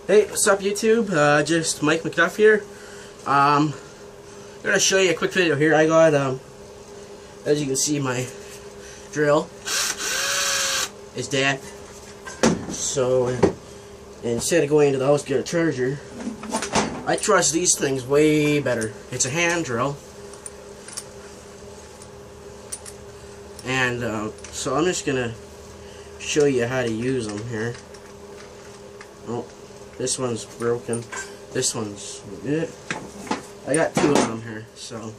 Hey, what's up YouTube? Just Mike McDuff here. I'm gonna show you a quick video here. I got, as you can see, my drill is dead. So instead of going into the house to get a charger, I trust these things way better. It's a hand drill. And so I'm just gonna show you how to use them here. Oh, this one's broken. This one's good. I got two of them here, so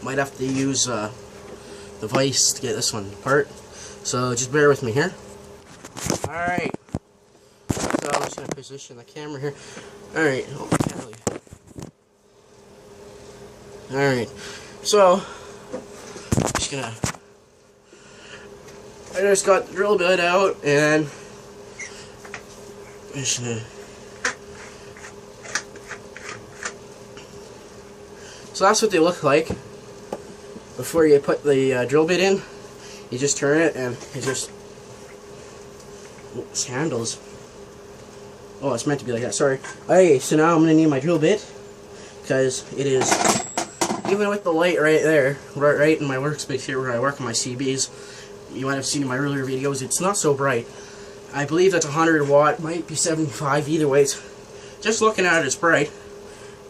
might have to use the vise to get this one apart. So just bear with me here. Alright. So I'm just gonna position the camera here. Alright. Alright. So just gonna I just got the drill bit out and I'm just gonna so that's what they look like before you put the drill bit in. You just turn it and it just this handles. Oh, it's meant to be like that, sorry. Okay, so now I'm gonna need my drill bit because it is, even with the light right there, right in my workspace here where I work on my CBs, you might have seen in my earlier videos, it's not so bright. I believe that's 100 watt, might be 75, either way. It's, just looking at it, it's bright,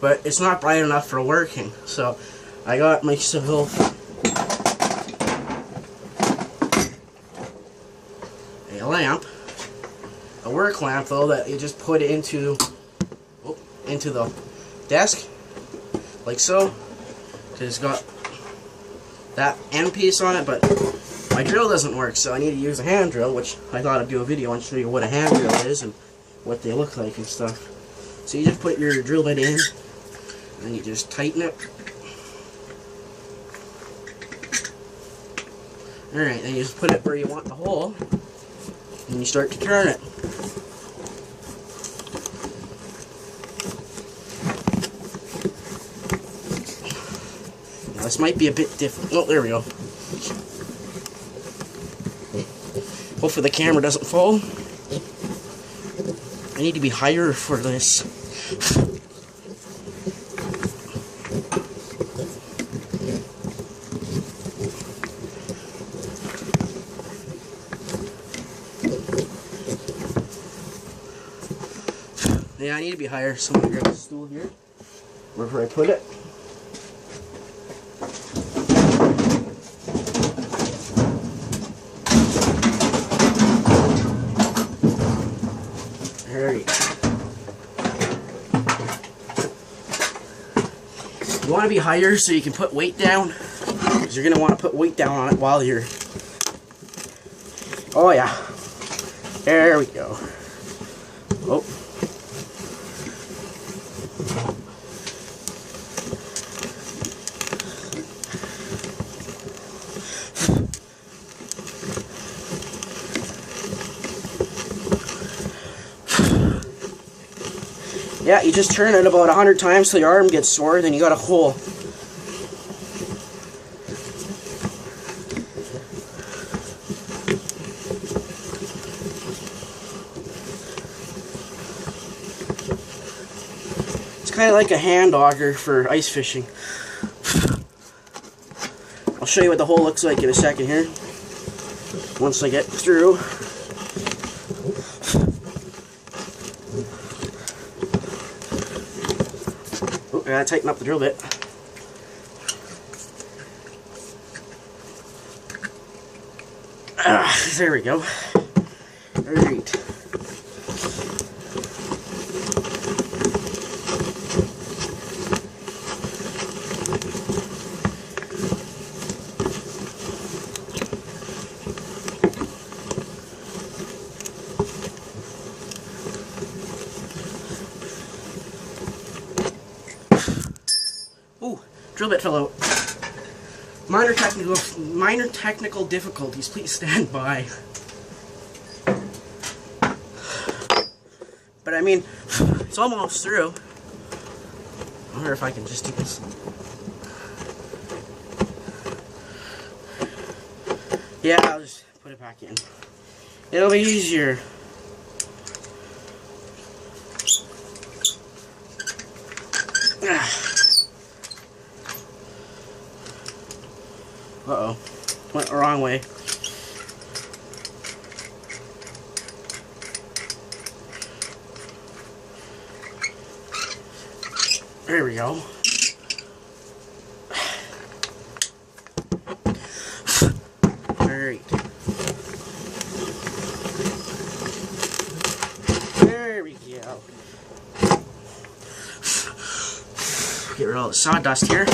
but it's not bright enough for working. So I got myself a lamp, a work lamp though, that you just put into the desk, like so. It's got that end piece on it, but my drill doesn't work, so I need to use a hand drill, which I thought I'd do a video and show you what a hand drill is and what they look like and stuff. So you just put your drill bit in, and you just tighten it. Alright, then you just put it where you want the hole, and you start to turn it. This might be a bit different. Oh, there we go. Hopefully the camera doesn't fall. I need to be higher for this. Yeah, I need to be higher, so I'm going to grab a stool here, wherever I put it. You want to be higher so you can put weight down, because you're going to want to put weight down on it while you're... Oh yeah, there we go. Oh. Yeah, you just turn it about 100 times till your arm gets sore, then you got a hole. It's kind of like a hand auger for ice fishing. I'll show you what the hole looks like in a second here, once I get through. I gotta tighten up the drill bit. There we go. Alright. Ooh, drill bit fell out. Minor technical difficulties. Please stand by. But I mean, it's almost through. I wonder if I can just do this. Yeah, I'll just put it back in. It'll be easier went the wrong way. There we go. Alright. There we go. Get rid of all the sawdust here.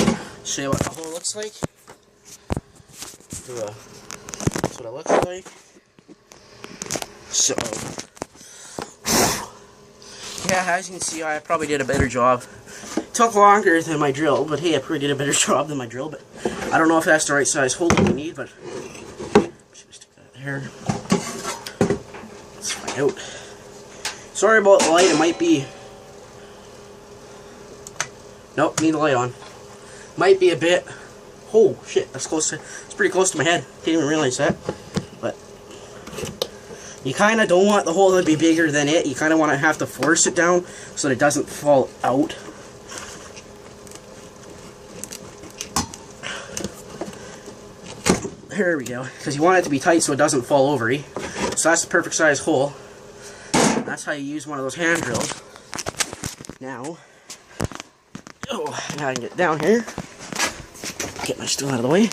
Show you what the hole looks like. That's what it looks like. So, yeah, as you can see, I probably did a better job. Took longer than my drill, but hey, I probably did a better job than my drill. But I don't know if that's the right size hole that we need, but just stick that there. Let's find out. Sorry about the light. It might be. Nope, need the light on. Might be a bit. Oh shit, that's close to. It's pretty close to my head. Didn't even realize that. But you kind of don't want the hole to be bigger than it. You kind of want to have to force it down so that it doesn't fall out. There we go. Because you want it to be tight so it doesn't fall over. So that's the perfect size hole. That's how you use one of those hand drills. Now, now I can get down here. Get my stool out of the way.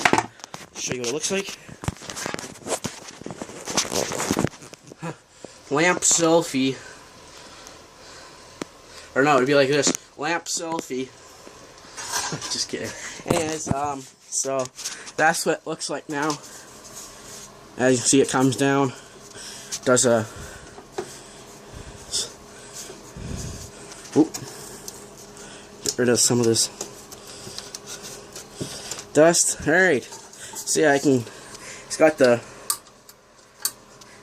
Show you what it looks like. Lamp selfie. Or no, it'd be like this. Lamp selfie. Just kidding. Anyways, so that's what it looks like now. As you can see, it comes down. Does a. Oop. Get rid of some of this dust. Alright. See, I can. It's got the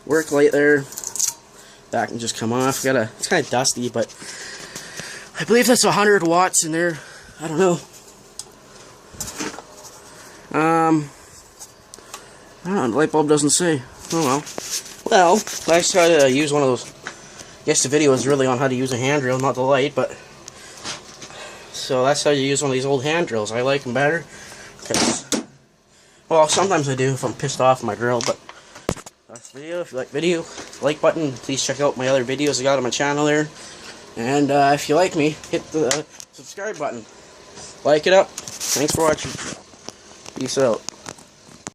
work light there. That can just come off. It's kind of dusty, but I believe that's 100 watts in there. I don't know. I don't know, the light bulb doesn't say. Oh well. Well, I just had to use one of those. I guess the video is really on how to use a hand drill, not the light, but. So that's how you use one of these old hand drills. I like them better. Well, sometimes I do if I'm pissed off with my drill, but. That's the video. If you like the video, like button. Please check out my other videos I got on my channel there. And if you like me, hit the subscribe button. Like it up. Thanks for watching. Peace out.